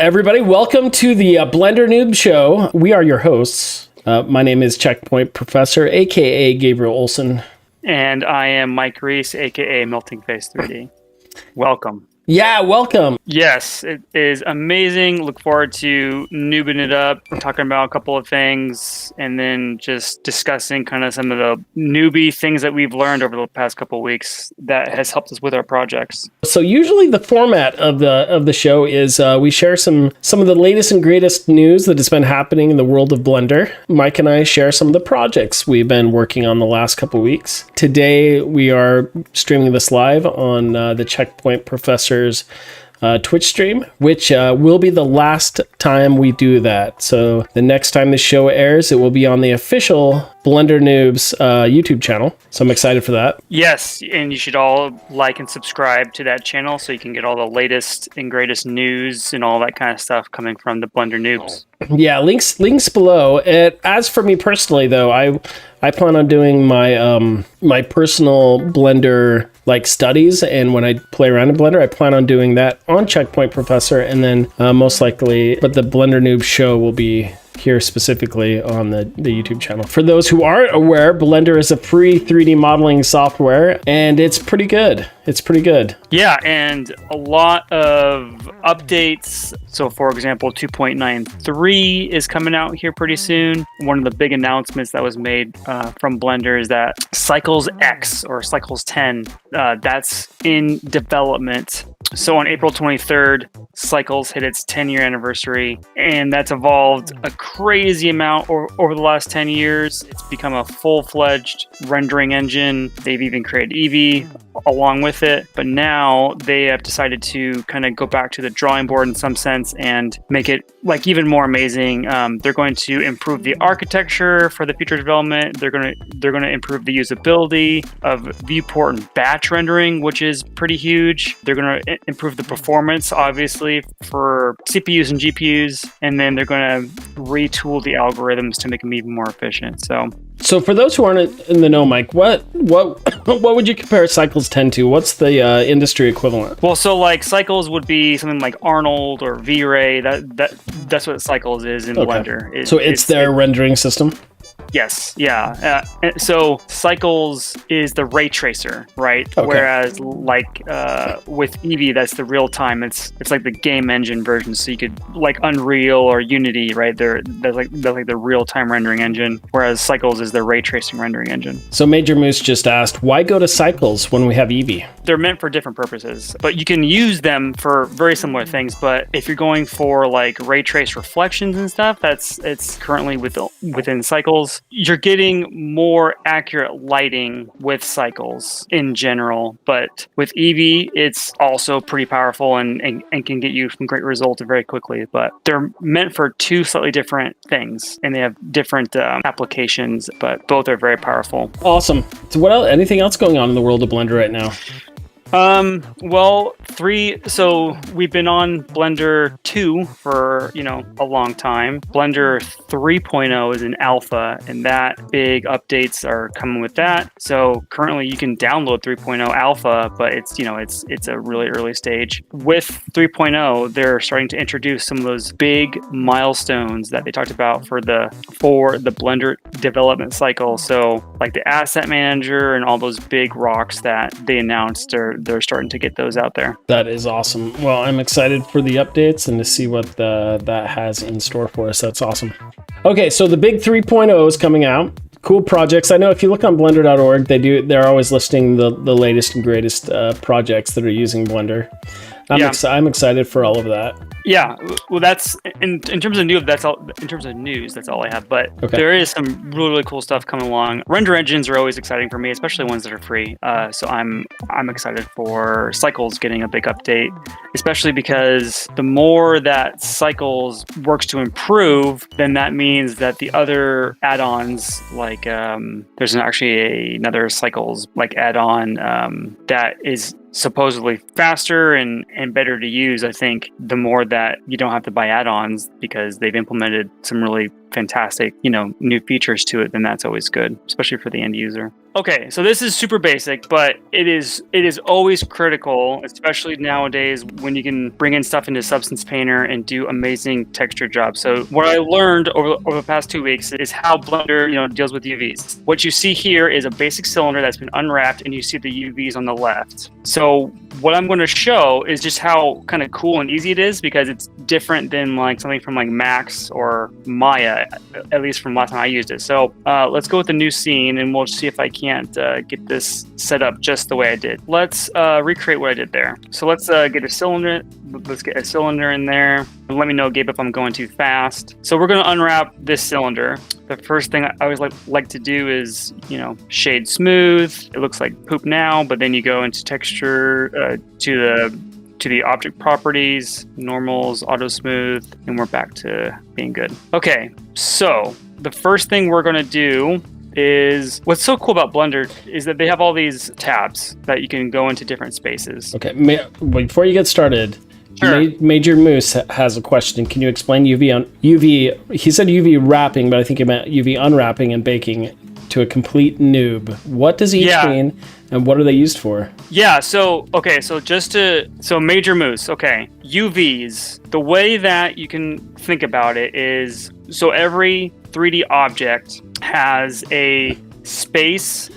everybody? Welcome to the Blender Noob Show. We are your hosts. My name is Checkpoint Professor, aka Gabriel Olson. And I am Mike Reese, aka Melting Face 3D. Welcome. Yeah, welcome. Yes, it is amazing. Look forward to noobing it up, talking about a couple of things, and then just discussing kind of some of the newbie things that we've learned over the past couple of weeks that has helped us with our projects. So usually the format of the show is we share some of the latest and greatest news that has been happening in the world of Blender. Mike and I share some of the projects we've been working on the last couple of weeks. Today we are streaming this live on the Checkpoint Professor's Twitch stream, which will be the last time we do that. So the next time the show airs, it will be on the official Blender Noobs YouTube channel. So I'm excited for that. Yes, and you should all like and subscribe to that channel so you can get all the latest and greatest news and all that kind of stuff coming from the Blender Noobs. Yeah, links below. As for me personally, though, I plan on doing my my personal Blender studies, and when I play around in Blender, I plan on doing that on Checkpoint Professor, and then most likely, but the Blender Noob show will be here specifically on the YouTube channel. For those who aren't aware, Blender is a free 3D modeling software, and it's pretty good. It's pretty good. Yeah, and a lot of updates. So, for example, 2.93 is coming out here pretty soon. One of the big announcements that was made from Blender is that Cycles X, or Cycles 10, that's in development. So on April 23rd, Cycles hit its 10-year anniversary, and that's evolved a crazy amount over the last 10 years. It's become a full-fledged rendering engine. They've even created Eevee along with it, but now they have decided to kind of go back to the drawing board in some sense and make it even more amazing. They're going to improve the architecture for the future development. They're going to improve the usability of viewport and batch rendering, which is pretty huge. They're going to improve the performance, obviously, for CPUs and GPUs, and then they're going to retool the algorithms to make them even more efficient. So for those who aren't in the know, Mike, what would you compare Cycles 10 to? What's the industry equivalent? Well, so Cycles would be something like Arnold or V-Ray. That's what Cycles is in Blender. It's their rendering system? Yes, yeah. So Cycles is the ray tracer, right? Okay. Whereas with Eevee, that's the real time. It's like the game engine version. So you could Unreal or Unity, right? They're like the real time rendering engine. Whereas Cycles is the ray tracing rendering engine. So Major Moose just asked, why go to Cycles when we have Eevee? They're meant for different purposes, but you can use them for very similar things. But if you're going for ray trace reflections and stuff, it's currently within Cycles. You're getting more accurate lighting with Cycles in general, but with Eevee, it's also pretty powerful and can get you some great results very quickly. But they're meant for two slightly different things, and they have different applications, but both are very powerful. Awesome. So anything else going on in the world of Blender right now? So we've been on Blender 2 for, a long time. Blender 3.0 is in alpha, and that big updates are coming with that. So currently you can download 3.0 alpha, but it's a really early stage. With 3.0, they're starting to introduce some of those big milestones that they talked about for the Blender development cycle. So the asset manager and all those big rocks that they announced they're starting to get those out there. That is awesome. Well, I'm excited for the updates and to see what that has in store for us. That's awesome. Okay, so the big 3.0 is coming out. Cool projects. I know if you look on blender.org, they're always listing the latest and greatest projects that are using Blender. I'm excited for all of that. Yeah, well, that's in terms of news. That's all. In terms of news, that's all I have. But There is some really cool stuff coming along. Render engines are always exciting for me, especially ones that are free. So I'm excited for Cycles getting a big update, especially because the more that Cycles works to improve, then that means that the other add-ons, there's actually another Cycles add-on that is supposedly faster and better to use. I think the more that you don't have to buy add-ons because they've implemented some really fantastic, new features to it, then that's always good, especially for the end user. Okay, so this is super basic, but it is always critical, especially nowadays when you can bring in stuff into Substance Painter and do amazing texture jobs. So what I learned over the past 2 weeks is how Blender, deals with UVs. What you see here is a basic cylinder that's been unwrapped, and you see the UVs on the left. So what I'm going to show is just how kind of cool and easy it is, because it's different than like something from like Max or Maya, at least from last time I used it. So let's go with the new scene, and we'll see if I can't get this set up just the way I did. Let's recreate what I did there. So let's get a cylinder. Let's get a cylinder in there. Let me know, Gabe, if I'm going too fast. So we're going to unwrap this cylinder. The first thing I always like to do is, shade smooth. It looks like poop now, but then you go into texture to the object properties, normals, auto smooth, and we're back to being good. Okay, so the first thing we're going to do is, what's so cool about Blender is that they have all these tabs that you can go into different spaces. Okay, before you get started, Sure. Major Moose has a question. Can you explain UV? He said UV wrapping, but I think he meant UV unwrapping and baking to a complete noob. What does each mean, and what are they used for? Yeah, so Major Moose, okay. UVs, the way that you can think about it is, so every 3D object has a space,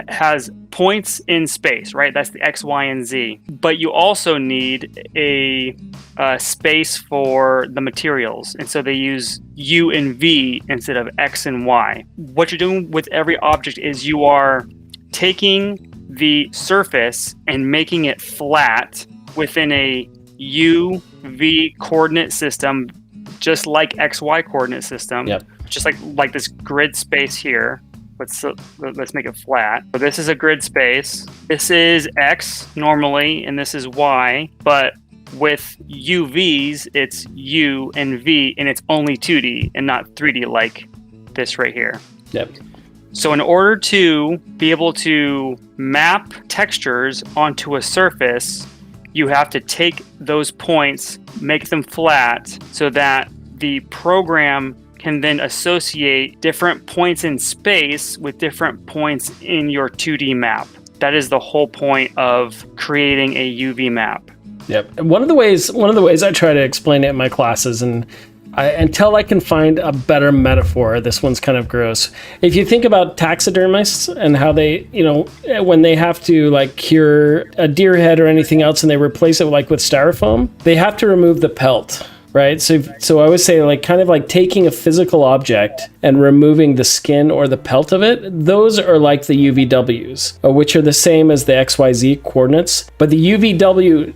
has points in space, right? That's the X, Y, and Z. But you also need a space for the materials. And so they use U and V instead of X and Y. What you're doing with every object is you are taking the surface and making it flat within a U, V coordinate system, just like X, Y coordinate system. Yep. Just like this grid space here. Let's make it flat. So this is a grid space. This is X normally, and this is Y. But with UVs, it's U and V, and it's only 2D and not 3D like this right here. Yep. So in order to be able to map textures onto a surface, you have to take those points, make them flat, so that the program can then associate different points in space with different points in your 2D map. That is the whole point of creating a UV map. Yep. One of the ways I try to explain it in my classes, and until I can find a better metaphor, this one's kind of gross. If you think about taxidermists and how they, when they have to like cure a deer head or anything else and they replace it like with styrofoam, they have to remove the pelt. Right. So I would say like kind of like taking a physical object and removing the skin or the pelt of it. Those are like the UVWs, which are the same as the XYZ coordinates. But the UVWs,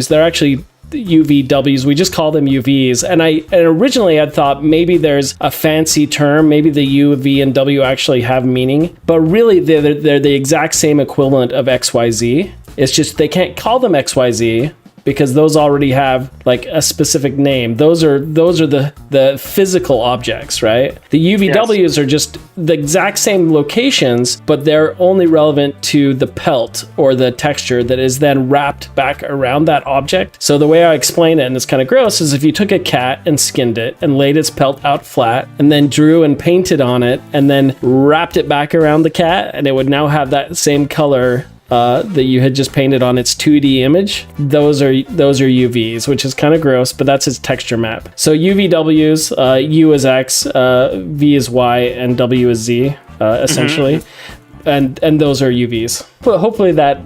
they're actually UVWs. We just call them UVs. And originally I thought maybe there's a fancy term. Maybe the U, V, and W actually have meaning. But really they're the exact same equivalent of XYZ. It's just they can't call them XYZ because those already have like a specific name. Those are the physical objects, right? The UVWs are just the exact same locations, but they're only relevant to the pelt or the texture that is then wrapped back around that object. So the way I explain it, and it's kind of gross, is if you took a cat and skinned it and laid its pelt out flat and then drew and painted on it and then wrapped it back around the cat, and it would now have that same color that you had just painted on its 2D image. Those are UVs, which is kind of gross, but that's its texture map. So UVWs, U is X, V is Y, and W is Z, essentially. Mm-hmm. And those are UVs. Well, hopefully that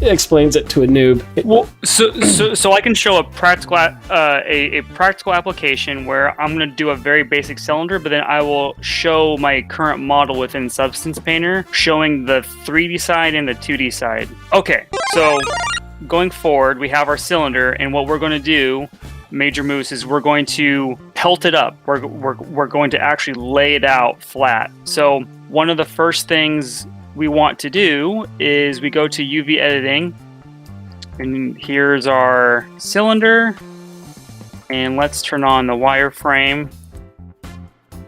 explains it to a noob. Well, so I can show a practical application where I'm going to do a very basic cylinder, but then I will show my current model within Substance Painter, showing the 3D side and the 2D side. Okay, so going forward, we have our cylinder, and what we're going to do, Major Moose, is we're going to pelt it up. We're going to actually lay it out flat. So one of the first things we want to do is we go to UV editing, and here's our cylinder, and let's turn on the wireframe,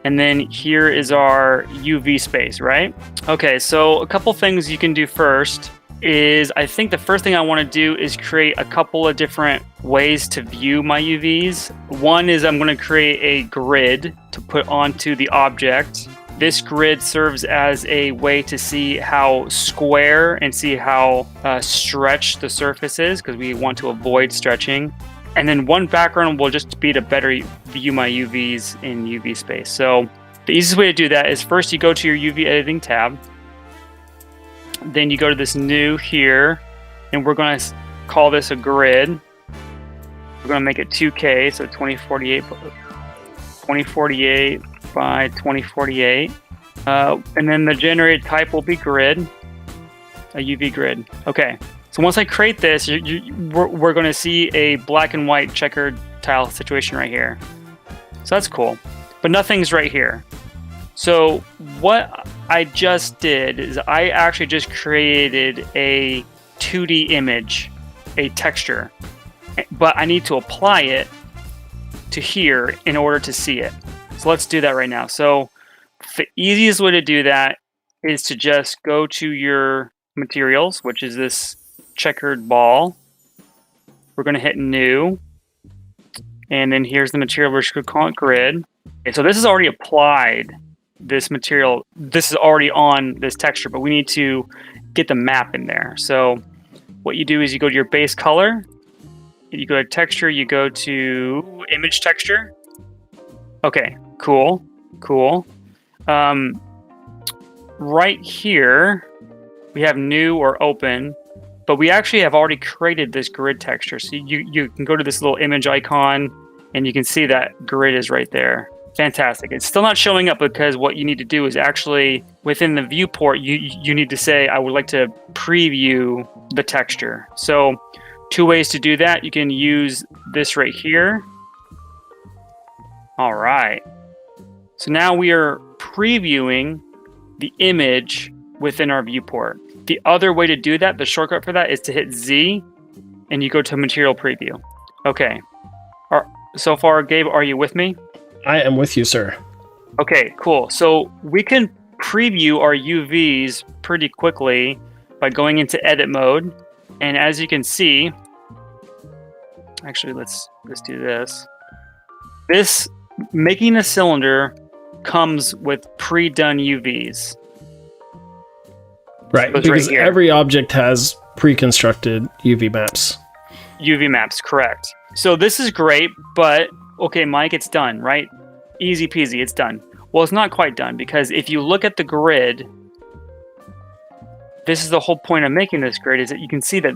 and then here is our UV space, right? Okay, so a couple things you can do first is I think the first thing I want to do is create a couple of different ways to view my UVs. One is I'm going to create a grid to put onto the object. This grid serves as a way to see how square and see how stretched the surface is, because we want to avoid stretching. And then one background will just be to better view my UVs in UV space. So the easiest way to do that is first you go to your UV editing tab. Then you go to this new here, and we're going to call this a grid. We're going to make it 2K, so 2048 by 2048. And then the generated type will be grid, a UV grid. Okay, so once I create this, we're going to see a black and white checkered tile situation right here. So that's cool, but nothing's right here. So what I just did is I actually just created a 2D image, a texture, but I need to apply it to here in order to see it. So let's do that right now. So the easiest way to do that is to just go to your materials, which is this checkered ball. We're going to hit new. And then here's the material. We're just going to call it grid. Okay, so this is already applied. This material, this is already on this texture, but we need to get the map in there. So what you do is you go to your base color, you go to texture, you go to image texture. Okay, cool. Right here, we have new or open, but we actually have already created this grid texture. So you can go to this little image icon and you can see that grid is right there. Fantastic. It's still not showing up because what you need to do is actually within the viewport, you need to say, I would like to preview the texture. So two ways to do that. You can use this right here. All right. So now we are previewing the image within our viewport. The other way to do that, the shortcut for that, is to hit Z and you go to material preview. Okay. So far, Gabe, are you with me? I am with you, sir. Okay, cool. So we can preview our UVs pretty quickly by going into edit mode. And as you can see, actually, let's do this. This making a cylinder comes with pre-done UVs. Right, because every object has pre-constructed UV maps. UV maps, correct. So this is great, but okay, Mike, it's done, right? Easy peasy, it's done. Well, it's not quite done, because if you look at the grid, this is the whole point of making this grid, is that you can see that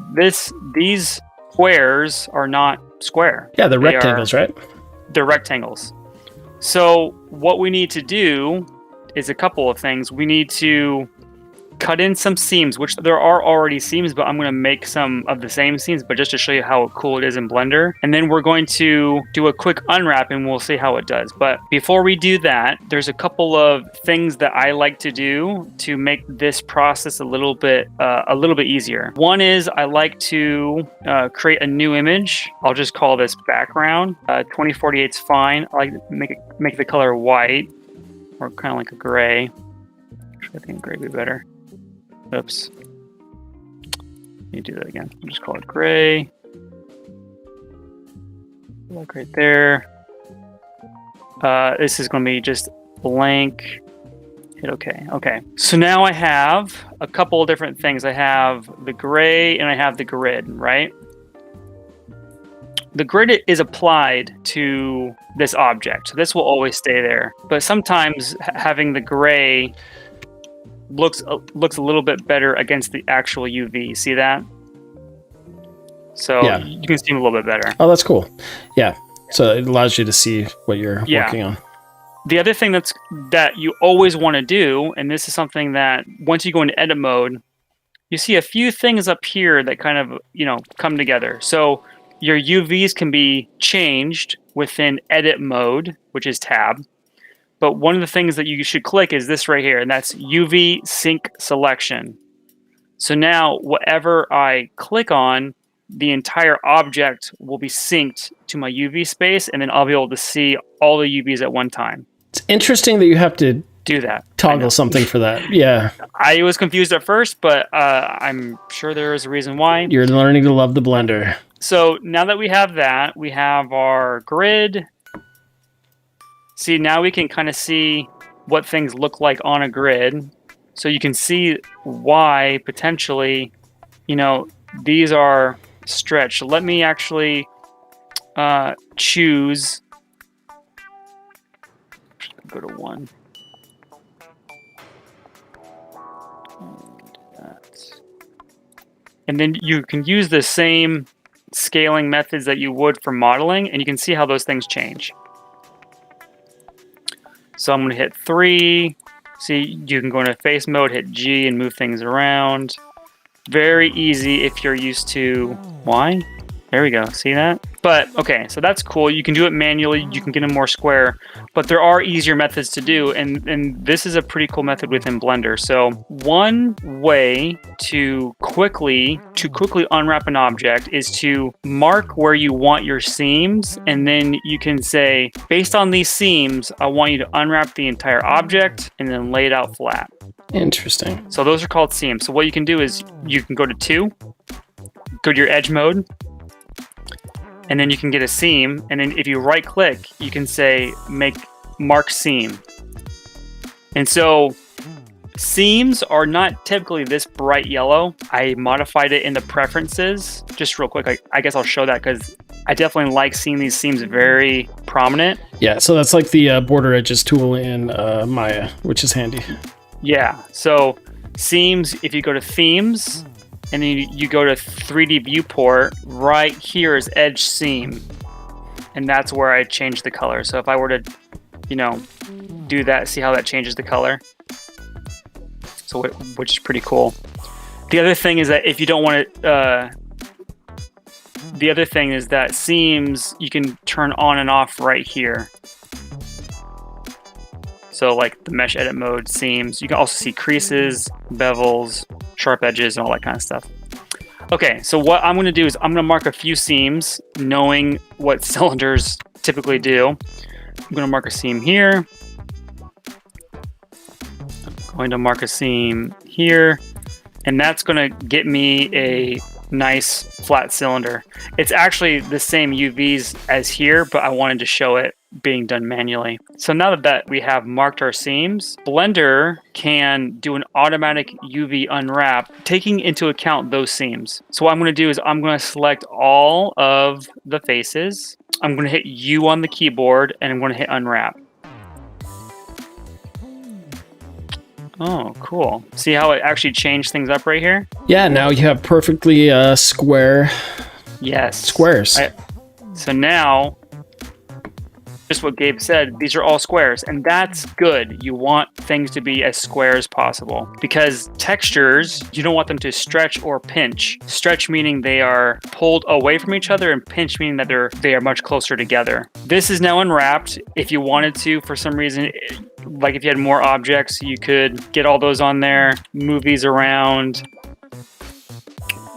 these squares are not square. Yeah, they're rectangles, right? They're rectangles. So what we need to do is a couple of things. We need to cut in some seams, which there are already seams, but I'm going to make some of the same seams, but just to show you how cool it is in Blender. And then we're going to do a quick unwrap and we'll see how it does. But before we do that, there's a couple of things that I like to do to make this process a little bit easier. One is I like to create a new image. I'll just call this background. 2048 is fine. I like to make the color white, or kind of like a gray. Actually, I think gray would be better. Oops. Let me do that again. I'll just call it gray. Look right there. This is going to be just blank. Hit OK. Okay. So now I have a couple of different things. I have the gray and I have the grid, right? The grid is applied to this object. So this will always stay there. But sometimes having the gray looks a little bit better against the actual UV. See that? So yeah, you can see them a little bit better. Oh, that's cool. Yeah. So it allows you to see what you're working on. The other thing that you always want to do, and this is something that once you go into edit mode, you see a few things up here that kind of, come together. So your UVs can be changed within edit mode, which is tab. But one of the things that you should click is this right here, and that's UV sync selection. So now whatever I click on, the entire object will be synced to my UV space, and then I'll be able to see all the UVs at one time. It's interesting that you have to do that. Toggle something for that. Yeah. I was confused at first, but I'm sure there is a reason why. You're learning to love the Blender. So now that we have that, we have our grid. See, now we can kind of see what things look like on a grid. So you can see why potentially, you know, these are stretched. Let me actually choose. Go to 1. And then you can use the same scaling methods that you would for modeling, and you can see how those things change. So I'm going to hit 3. See, you can go into face mode, hit G, and move things around. Very easy if you're used to Y. There we go. See that? But, okay, so that's cool. You can do it manually. You can get them more square. But there are easier methods to do, and this is a pretty cool method within Blender. So one way to quickly unwrap an object is to mark where you want your seams, and then you can say, based on these seams, I want you to unwrap the entire object and then lay it out flat. Interesting. So those are called seams. So what you can do is you can go to 2, go to your edge mode, and then you can get a seam, and then if you right click, you can say make mark seam. And so seams are not typically this bright yellow. I modified it in the preferences. Just real quick, I guess I'll show that because I definitely like seeing these seams very prominent. Yeah, so that's like the border edges tool in Maya, which is handy. Yeah, so seams, if you go to themes, and then you go to 3D viewport, right here is edge seam. And that's where I change the color. So if I were to, you know, do that, see how that changes the color? So, which is pretty cool. The other thing is that if you don't want to, the other thing is that seams, you can turn on and off right here. So like the mesh edit mode seams. You can also see creases, bevels, sharp edges, and all that kind of stuff. Okay, so what I'm going to do is I'm going to mark a few seams, knowing what cylinders typically do. I'm going to mark a seam here. I'm going to mark a seam here. And that's going to get me a nice flat cylinder. It's actually the same UVs as here, but I wanted to show it being done manually. So now that we have marked our seams, Blender can do an automatic UV unwrap, taking into account those seams. So what I'm going to do is I'm going to select all of the faces. I'm going to hit U on the keyboard, and I'm going to hit unwrap. Oh, cool. See how it actually changed things up right here? Yeah, now you have perfectly square squares. So now, just what Gabe said, these are all squares, and that's good. You want things to be as square as possible, because textures, you don't want them to stretch or pinch. Stretch meaning they are pulled away from each other, and pinch meaning that they are much closer together. This is now unwrapped. If you wanted to, for some reason, like if you had more objects, you could get all those on there, move these around.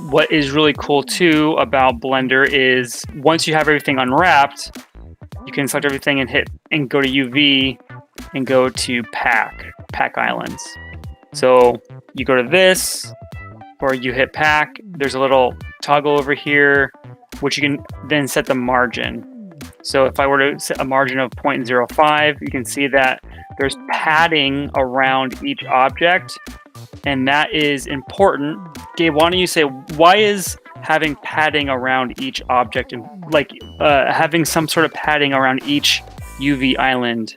What is really cool too about Blender is once you have everything unwrapped, you can select everything and hit and go to UV and go to pack islands. So you go to this, or you hit pack. There's a little toggle over here, which you can then set the margin. So if I were to set a margin of 0.05, you can see that there's padding around each object, and that is important. Gabe, why don't you say, why is having padding around each object, and like having some sort of padding around each UV island,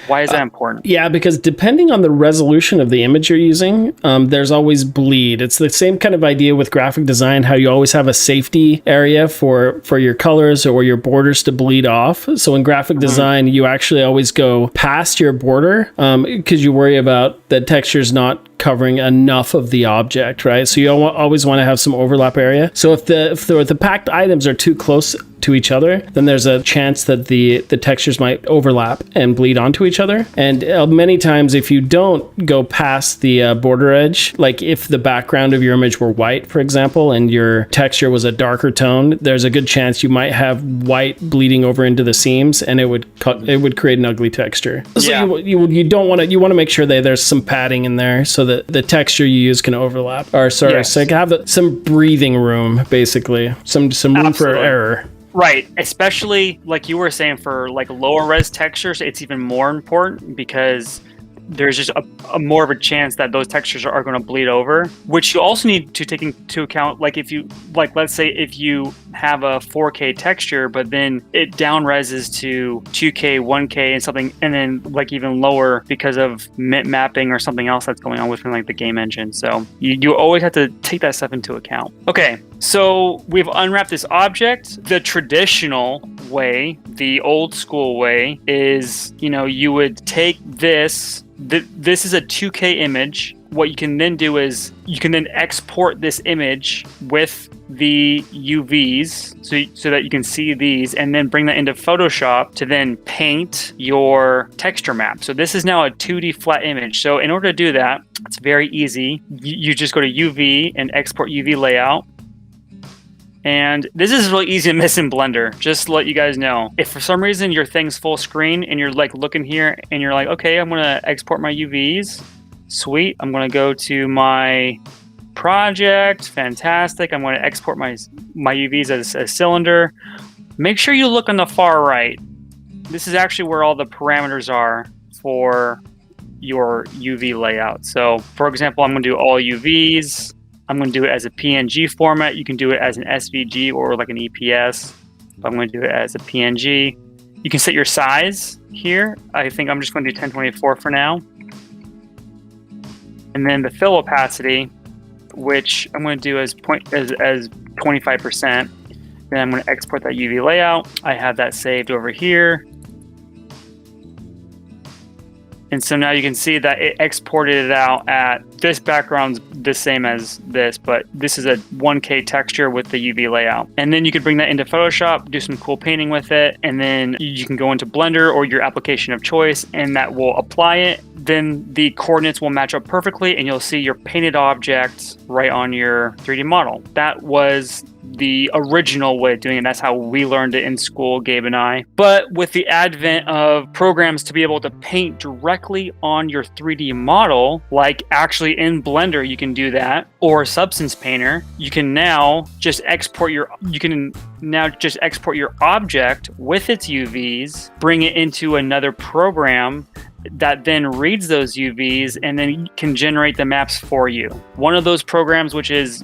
why is that important? Yeah, because depending on the resolution of the image you're using, there's always bleed. It's the same kind of idea with graphic design, how you always have a safety area for your colors or your borders to bleed off. So in graphic design, you actually always go past your border because you worry about the textures not covering enough of the object, right? So you always want to have some overlap area. So if the packed items are too close to each other, then there's a chance that the textures might overlap and bleed onto each other. And many times, if you don't go past the border edge, like if the background of your image were white, for example, and your texture was a darker tone, there's a good chance you might have white bleeding over into the seams, and it would create an ugly texture. So you don't want to. You want to make sure that there's some padding in there so that the texture you use can overlap. Or so have some breathing room, basically, some room for error. Right, especially like you were saying for like lower res textures, it's even more important because there's just a more of a chance that those textures are going to bleed over, which you also need to take into account. Like if you, like, let's say if you have a 4K texture, but then it down reses to 2K, 1K and something, and then like even lower because of mapping or something else that's going on within like the game engine. So you always have to take that stuff into account. Okay, so we've unwrapped this object. The traditional way, the old school way is, you would take this. This is a 2K image. What you can then do is you can then export this image with the UVs so that you can see these, and then bring that into Photoshop to then paint your texture map. So this is now a 2D flat image. So in order to do that, it's very easy. You just go to UV and export UV layout. And this is really easy to miss in Blender, just to let you guys know. If for some reason your thing's full screen and you're like looking here and you're like, okay, I'm going to export my UVs. Sweet. I'm going to go to my project. Fantastic. I'm going to export my UVs as a cylinder. Make sure you look on the far right. This is actually where all the parameters are for your UV layout. So for example, I'm going to do all UVs. I'm going to do it as a PNG format. You can do it as an SVG or like an EPS. I'm going to do it as a PNG. You can set your size here. I think I'm just going to do 1024 for now. And then the fill opacity, which I'm going to do as 25%. Then I'm going to export that UV layout. I have that saved over here. And so now you can see that it exported it out at this background's the same as this, but this is a 1K texture with the UV layout. And then you could bring that into Photoshop, do some cool painting with it, and then you can go into Blender or your application of choice, and that will apply it. Then the coordinates will match up perfectly, and you'll see your painted object right on your 3D model. That was the original way of doing it. That's how we learned it in school, Gabe and I. But with the advent of programs to be able to paint directly on your 3D model, like actually in Blender you can do that, or Substance Painter, you can now just export your object with its UVs, bring it into another program that then reads those UVs and then can generate the maps for you. One of those programs, which is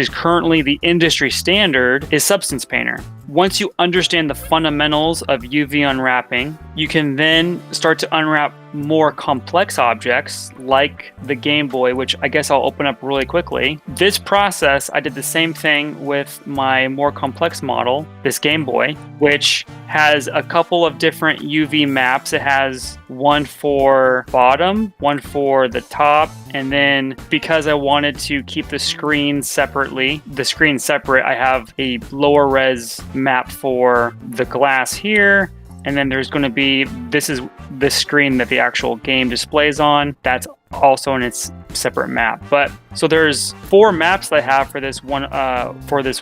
currently the industry standard, is Substance Painter. Once you understand the fundamentals of UV unwrapping, you can then start to unwrap more complex objects like the Game Boy, which I guess I'll open up really quickly. This process, I did the same thing with my more complex model, this Game Boy, which has a couple of different UV maps. It has one for bottom, one for the top, and then because I wanted to keep the screen separate, I have a lower res map for the glass here. And then there's going to be, this is the screen that the actual game displays on. That's also in its separate map. But so there's 4 maps that I have for this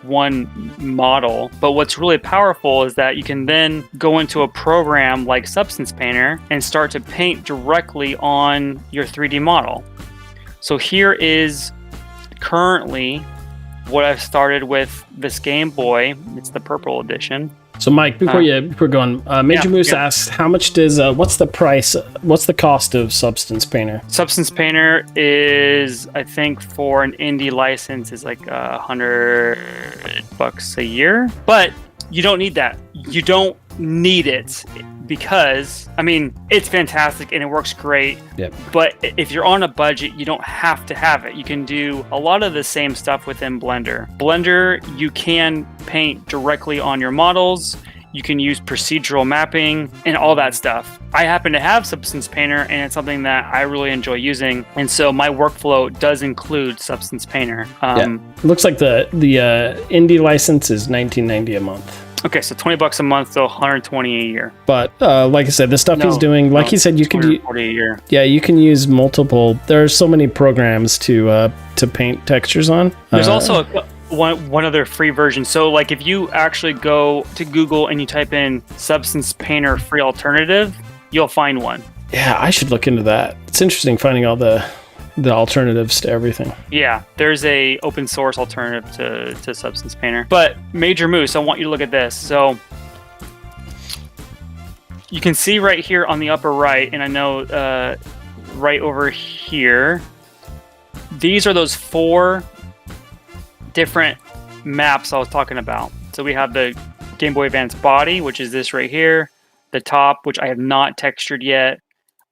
one model. But what's really powerful is that you can then go into a program like Substance Painter and start to paint directly on your 3D model. So here is currently what I've started with this Game Boy. It's the purple edition. So Mike, before going, Major Moose asks, how much does, what's the price, what's the cost of Substance Painter? Substance Painter is, I think for an indie license, is like $100 a year, but you don't need that. You don't need it because, I mean, it's fantastic and it works great. Yep. But if you're on a budget, you don't have to have it. You can do a lot of the same stuff within Blender. Blender, you can paint directly on your models. You can use procedural mapping and all that stuff. I happen to have Substance Painter, and it's something that I really enjoy using. And so my workflow does include Substance Painter. Looks like the indie license is $19.90 a month. Okay, so $20 a month, so 120 a year. But like I said, the stuff he's doing, like he said, you could 40 a year. Yeah, you can use multiple. There are so many programs to paint textures on. There's also one other free version. So like if you actually go to Google and you type in Substance Painter free alternative, you'll find one. Yeah, I should look into that. It's interesting finding all the alternatives to everything. Yeah, there's a open source alternative to Substance Painter. But Major Moose, I want you to look at this. So you can see right here on the upper right, and I know right over here, these are those 4 different maps I was talking about. So we have the Game Boy Advance body, which is this right here, the top, which I have not textured yet.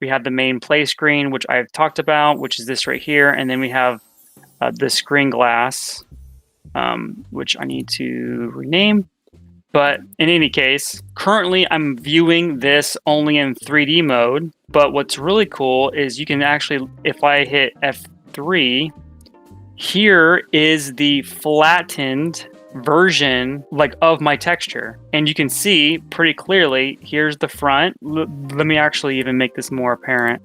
We have the main play screen, which I've talked about, which is this right here. And then we have the screen glass, which I need to rename. But in any case, currently I'm viewing this only in 3D mode. But what's really cool is you can actually, if I hit F3, here is the flattened version of my texture, and you can see pretty clearly. Here's the front. Let me actually even make this more apparent.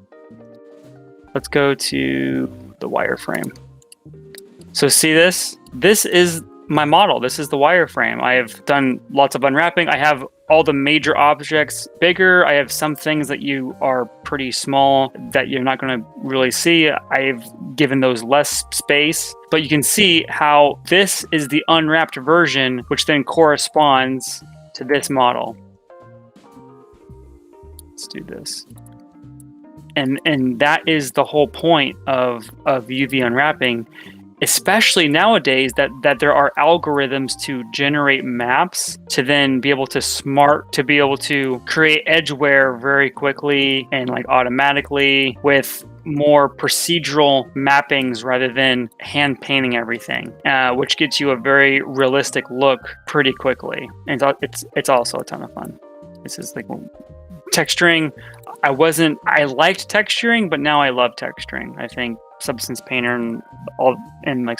Let's go to the wireframe. So see this is my model. This is the wireframe. I have done lots of unwrapping. I have all the major objects bigger. I have some things that you are pretty small that you're not going to really see. I've given those less space, but you can see how this is the unwrapped version, which then corresponds to this model. Let's do this. And that is the whole point of UV unwrapping, especially nowadays that there are algorithms to generate maps to then be able to be able to create edgeware very quickly and automatically with more procedural mappings rather than hand painting everything, which gets you a very realistic look pretty quickly. And it's also a ton of fun. This is texturing. I liked texturing, but now I love texturing. I think Substance Painter and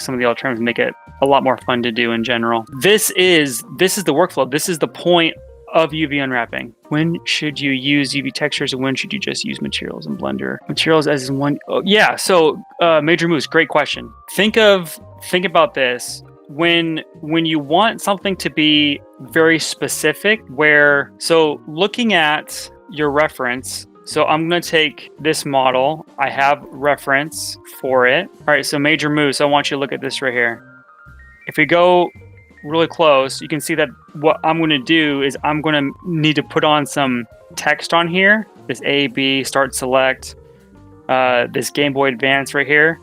some of the alternatives make it a lot more fun to do in general. This is the workflow. This is the point of UV unwrapping. When should you use UV textures and when should you just use materials in Blender? Materials as in one. Oh, yeah. So Major Moose, great question. Think about this. When you want something to be very specific, looking at your reference. So I'm going to take this model. I have reference for it. All right, so Major Moose, I want you to look at this right here. If we go really close, you can see that what I'm going to do is I'm going to need to put on some text on here. This A, B, start, select, this Game Boy Advance right here.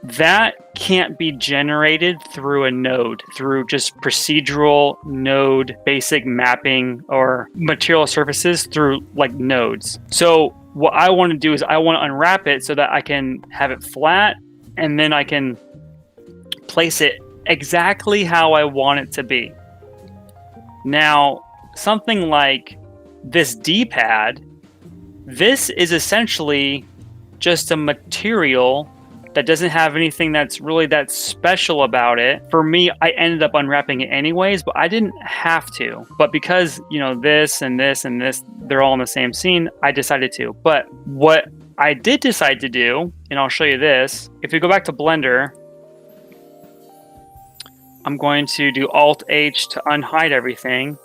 That can't be generated through a node, through just procedural node basic mapping or material surfaces through nodes. So what I want to do is I want to unwrap it so that I can have it flat and then I can place it exactly how I want it to be. Now, something like this D-pad, this is essentially just a material that doesn't have anything that's really that special about it. For me, I ended up unwrapping it anyways, but I didn't have to. But because, this and this and this, they're all in the same scene, I decided to. But what I did decide to do, and I'll show you this, if you go back to Blender, I'm going to do Alt-H to unhide everything.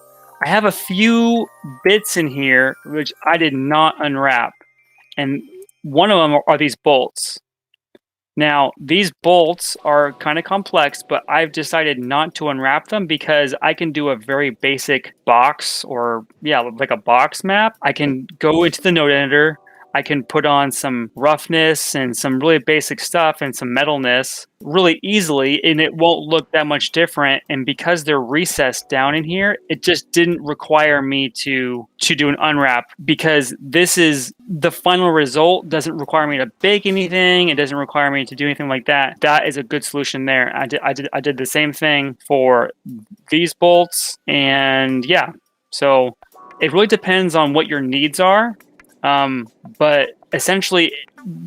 I have a few bits in here which I did not unwrap. And one of them are these bolts. Now, these bolts are kind of complex, but I've decided not to unwrap them because I can do a very basic box or, like a box map. I can go into the node editor. I can put on some roughness and some really basic stuff and some metalness really easily, and it won't look that much different. And because they're recessed down in here, it just didn't require me to do an unwrap, because this is the final result. Doesn't require me to bake anything. It doesn't require me to do anything like that. That is a good solution there. I did the same thing for these bolts, and yeah. So it really depends on what your needs are. But essentially,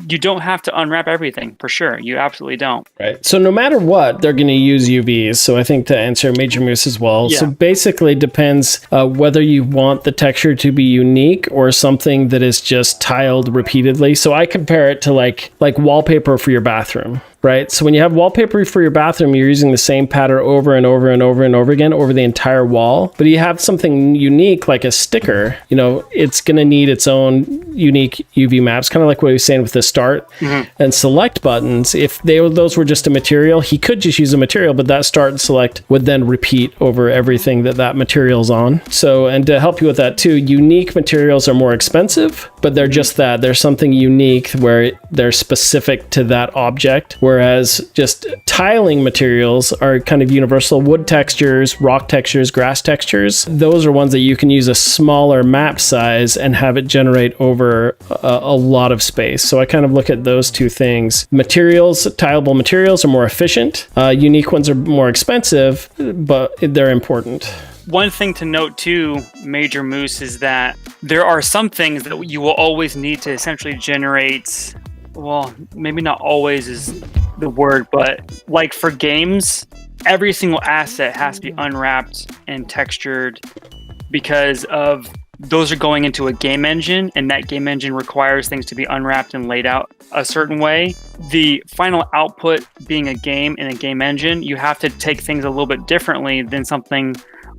you don't have to unwrap everything for sure. You absolutely don't. Right. So no matter what, they're going to use UVs. So I think to answer Major Moose as well. Yeah. So basically, it depends whether you want the texture to be unique or something that is just tiled repeatedly. So I compare it to like wallpaper for your bathroom. Right. So when you have wallpaper for your bathroom, you're using the same pattern over and over and over and over again over the entire wall. But you have something unique like a sticker, it's going to need its own unique UV maps, kind of like what he was saying with the start and select buttons. If those were just a material, he could just use a material, but that start and select would then repeat over everything that material's on. So, and to help you with that too, unique materials are more expensive, but they're just that. There's something unique where they're specific to that object. Whereas just tiling materials are kind of universal. Wood textures, rock textures, grass textures, those are ones that you can use a smaller map size and have it generate over a lot of space. So I kind of look at those two things. Materials, tileable materials are more efficient. Unique ones are more expensive, but they're important. One thing to note too, Major Moose, is that there are some things that you will always need to essentially generate. Well, maybe not always is the word, but like for games, every single asset has to be unwrapped and textured because of those are going into a game engine, and that game engine requires things to be unwrapped and laid out a certain way. The final output being a game in a game engine, you have to take things a little bit differently than something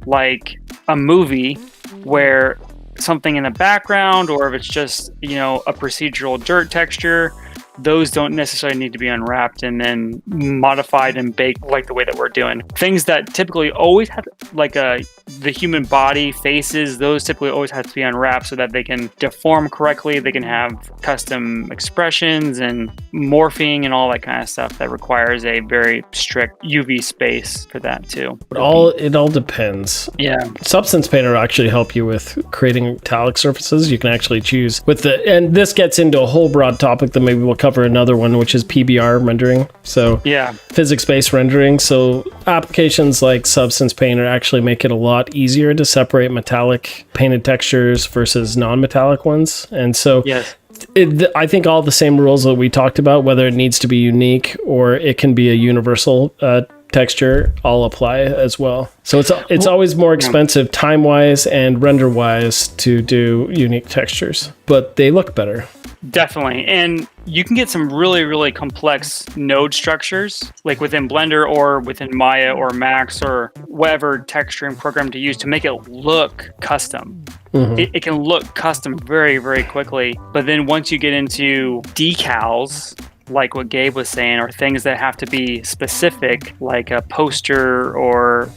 like a movie where something in the background, or if it's just, a procedural dirt texture, those don't necessarily need to be unwrapped and then modified and baked like the way that we're doing. Things that typically always have like the human body, faces, those typically always have to be unwrapped so that they can deform correctly. They can have custom expressions and morphing and all that kind of stuff that requires a very strict UV space for that too. It all depends. Yeah. Substance Painter will actually help you with creating metallic surfaces. You can actually choose and this gets into a whole broad topic that maybe we'll cover another one, which is PBR rendering. So yeah, physics-based rendering. So applications like Substance Painter actually make it a lot easier to separate metallic painted textures versus non-metallic ones. And so yes. I think all the same rules that we talked about, whether it needs to be unique or it can be a universal texture, all apply as well. So it's always more expensive time-wise and render-wise to do unique textures, but they look better. Definitely. And you can get some really, really complex node structures, like within Blender or within Maya or Max or whatever texturing program to use to make it look custom. Mm-hmm. It can look custom very, very quickly. But then once you get into decals, like what Gabe was saying, or things that have to be specific, like a poster or,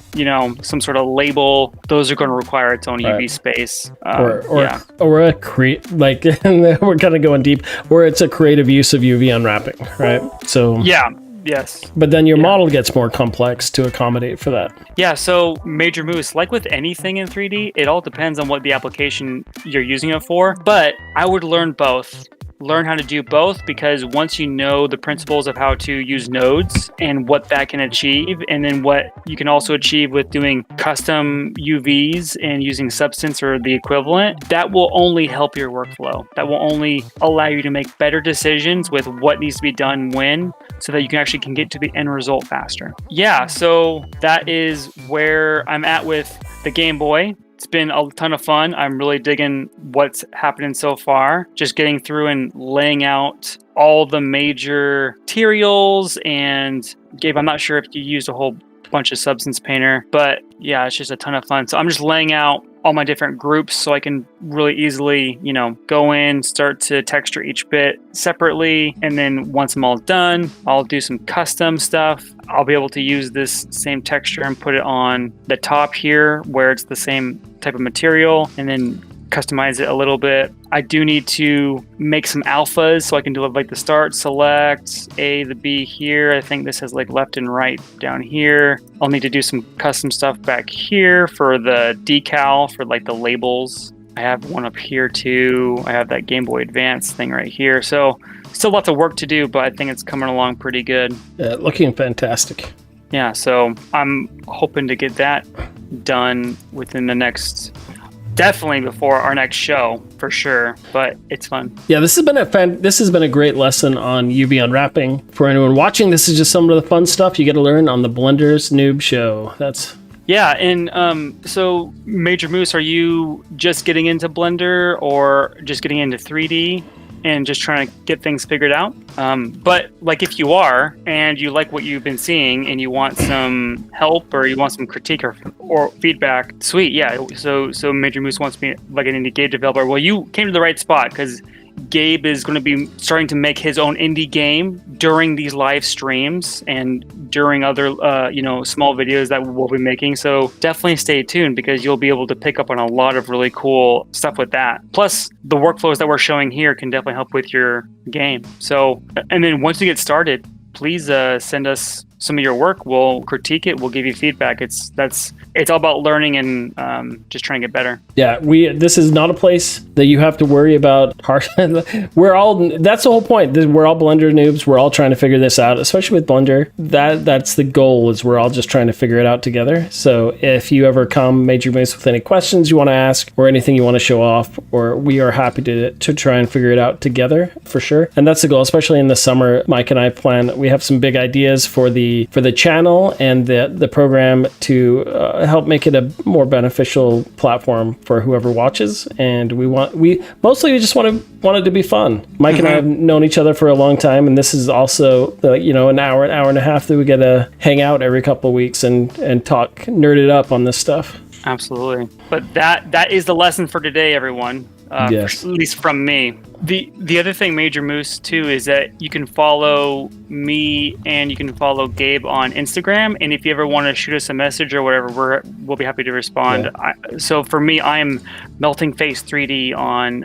some sort of label, those are going to require its own UV space. Or a we're kind of going deep, or it's a creative use of UV unwrapping, right? So yeah. Yes. But then your model gets more complex to accommodate for that. Yeah, so Major Moose, like with anything in 3D, it all depends on what the application you're using it for. But I would learn both. Learn how to do both, because once you know the principles of how to use nodes and what that can achieve, and then what you can also achieve with doing custom UVs and using Substance or the equivalent, that will only help your workflow. That will only allow you to make better decisions with what needs to be done when, so that you can get to the end result faster. Yeah, so that is where I'm at with the Game Boy. It's been a ton of fun. I'm really digging what's happening so far. Just getting through and laying out all the major materials. And Gabe, I'm not sure if you used a whole bunch of Substance Painter, but yeah, it's just a ton of fun. So I'm just laying out all my different groups so I can really easily, go in, start to texture each bit separately. And then once I'm all done, I'll do some custom stuff. I'll be able to use this same texture and put it on the top here where it's the same type of material, and then customize it a little bit. I do need to make some alphas so I can do like the start, select, A, the B here. I think this has like left and right down here. I'll need to do some custom stuff back here for the decal for like the labels. I have one up here too. I have that Game Boy Advance thing right here. So still lots of work to do, but I think it's coming along pretty good. Yeah, looking fantastic. Yeah, so I'm hoping to get that done within the next, definitely before our next show. for sure, but it's fun. Yeah, this has been a great lesson on UV unwrapping. For anyone watching, this is just some of the fun stuff you get to learn on the Blender's Noob Show. Yeah, and so Major Moose, are you just getting into Blender or just getting into 3D and just trying to get things figured out? But like if you are and you like what you've been seeing and you want some help or you want some critique or feedback, sweet, yeah. So Major Moose wants me like an indie game developer. Well, you came to the right spot because Gabe is going to be starting to make his own indie game during these live streams and during other, small videos that we'll be making. So definitely stay tuned because you'll be able to pick up on a lot of really cool stuff with that. Plus, the workflows that we're showing here can definitely help with your game. So, and then once you get started, please send us some of your work. We'll critique it. We'll give you feedback. It's all about learning and just trying to get better. Yeah, this is not a place that you have to worry about. That's the whole point. We're all Blender noobs. We're all trying to figure this out, especially with Blender. That's the goal, is we're all just trying to figure it out together. So if you ever come, Major Moose, with any questions you want to ask or anything you want to show off, or we are happy to try and figure it out together for sure. And that's the goal, especially in the summer. Mike and I we have some big ideas for the channel and the program to help make it a more beneficial platform for whoever watches. And we mostly just want it to be fun. Mike and I have known each other for a long time, and this is also an hour and a half that we get to hang out every couple of weeks and talk, nerd it up on this stuff. Absolutely. But that is the lesson for today, everyone. Yes. At least from me. The other thing, Major Moose, too, is that you can follow me and you can follow Gabe on Instagram. And if you ever want to shoot us a message or whatever, we'll be happy to respond. Yeah. So for me, I'm Melting Face 3D on.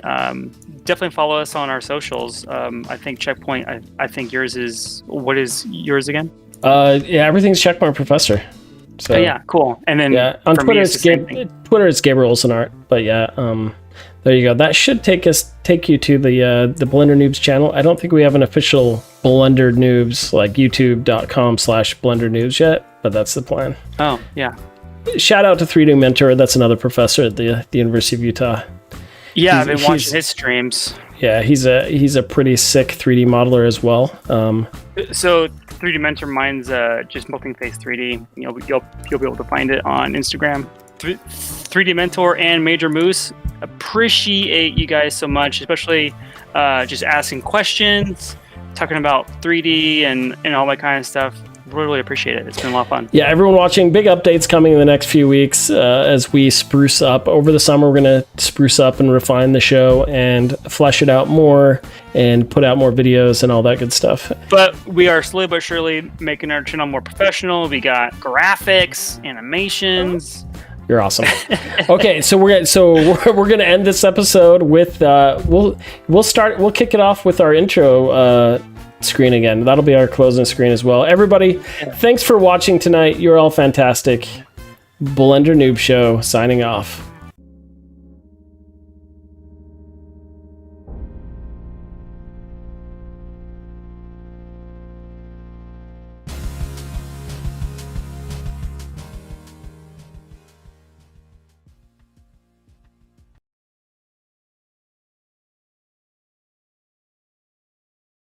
Definitely follow us on our socials. I think Checkpoint. I think yours is. What is yours again? Yeah, everything's Checkpoint Professor. So yeah, cool. And then on Twitter, it's Gabriel Olsen Art. But yeah, there you go. That should take you to the Blender Noobs channel. I don't think we have an official Blender Noobs, like youtube.com/Blender Noobs yet, but that's the plan. Oh, yeah. Shout out to 3D Mentor. That's another professor at the University of Utah. Yeah, I've been watching his streams. Yeah, he's a pretty sick 3D modeler as well. So 3D Mentor, mine's just Melting Face 3D. You'll be able to find it on Instagram. 3D Mentor and Major Moose, appreciate you guys so much, especially just asking questions, talking about 3D and all that kind of stuff. Really appreciate it. It's been a lot of fun. Yeah, everyone watching, big updates coming in the next few weeks as we spruce up. Over the summer, we're going to spruce up and refine the show and flesh it out more and put out more videos and all that good stuff. But we are slowly but surely making our channel more professional. We got graphics, animations. You're awesome. Okay, so we're gonna end this episode with we'll kick it off with our intro screen again. That'll be our closing screen as well. Everybody, thanks for watching tonight. You're all fantastic. Blender Noob Show signing off.